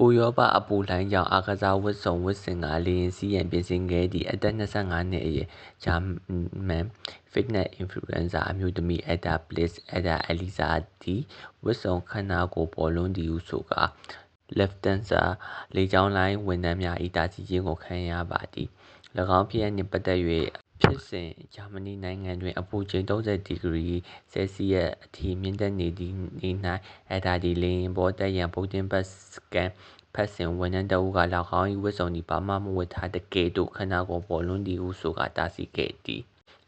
ဥရောပအပူလှိုင်းကြောင့်အားကစားဝတ်စုံဝတ်ဆင်ကာလေယာဉ်စီးရန်ပြင်ဆင်ခဲ့သည့်အသက်25နှစ်အရွယ်ဂျာမန်ဖစ်နက်အင်ဖလူအန်ဆာအမျိုးသမီးအက်ဒါဘလစ်အက်ဒါအဲလီဇာသည်ဝတ်စုံခန္ဓာကိုယ်ပေါ်လွန်းသည်ဟုဆိုကာLufthansa လေကြောင်းလိုင်းဝန်ထမ်းများ၏တားဆီးခြင်းကိုခံရပါသည်၎င်းဖြစ်ရပ်နှင့်ပတ်သက်၍ဖြစ်စဉ်ဂျာမနီနိုင်ငံတွင်အပူချိန်30ဒီဂရီဆဲလ်စီယပ်အထိမြင့်တက်နေသည့်နေ့၌အက်ဒါသည်လေယာဉ်ပေါ်တက်ရန်ဘုတ်တင်းပတ်စကန်ဖတ်စဉ်ဝန်ထမ်းတစ်ဦးက၎င်း၏ဝတ်စုံသည်ဘာမှမဝတ်ထားသကဲ့သို့ခန္ဓာကိုယ်ပေါ်လွန်းသည်ဟုဆိုကာတားဆီးခဲ့သည်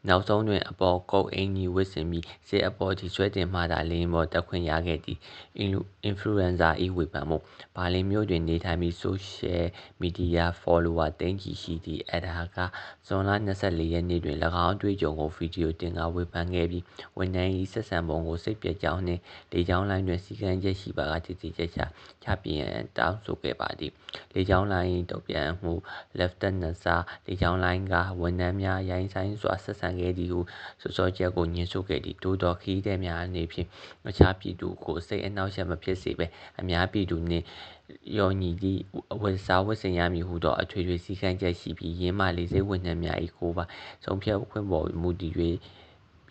နောက်ဆုံးတွင်အပေါ်ကုတ်အင်္ကျီဝတ်ဆင်ပြီးဇက်အပေါ်ထိဆွဲတင်မှသာလေယာဉ်ပေါ်တက်ခွင့်ရခဲ့သည်အင်ဖလူအန်ဆာ၏ဝေဖန်မှုဘာလင်မြို့တွင်နေထိုင်ပြီးဆိုရှယ်မီဒီယာဖော်လိုဝါသိန်းချီရှိသည့်အက်ဒါကဇွန်လ24ရက်နေ့တွင်၎င်းအတွေ့အကြုံကိုဗီဒီယိုတင်ကာဝေဖန်ခဲ့ပြီးဝန်ထမ်း၏ဆက်ဆံပုံကိုစိတ်ပျက်ကြောင်းနှင့်လေကြောင်းလိုင်းတွင်စည်းကမ်းချက်ရှိပါကတည်တည်ကြချပြင်ရန်တောင်းဆိုခဲ့ပါသည်လေကြောင်းလိုင်း၏တုံ့ပြန်မှုLufthansaလေကြောင်းလိုင်းကဝန်ထမ်းများရိုင်းစိုင်းစွာဆက်ဆံခဲ့သည်ဟုစွပ်စွဲချက်ကိုငြင်းဆိုခဲ့သည်သို့သော်ခရီးသည်များအနေဖြင့်အခြားပြည်သူကိုစိတ်အနှောင့်အယှက်မဖြစ်စေဘဲအများပြည်သူနှင့်လျော်ညီသည့်အဝတ်အစားဝတ်ဆင်ရမည်ဟုသောအထွေထွေစည်းကမ်းချက်ရှိပြီးယင်းမှလေဆိပ်ဝန်ထမ်းများ၏ကိုယ်ပိုင်ဆုံးဖြတ်ခွင့်ပေါ်မူတည်၍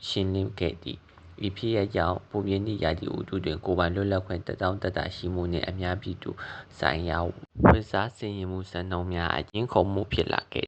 ရှင်းလင်းခဲ့သည်ဤဖြစ်ရပ်ကြောင့်ပူပြင်းသည့်ရာသီဥတုတွင်ကိုယ်ပိုင်လွတ်လပ်ခွင့်သက်တောင့်သက်သာရှိမှုနှင့်အများပြည်သူဆိုင်ရာဝတ်စားဆင်ယင်မှုစံနှုန်းများငြင်းခုံမှုဖြစ်လာခဲ့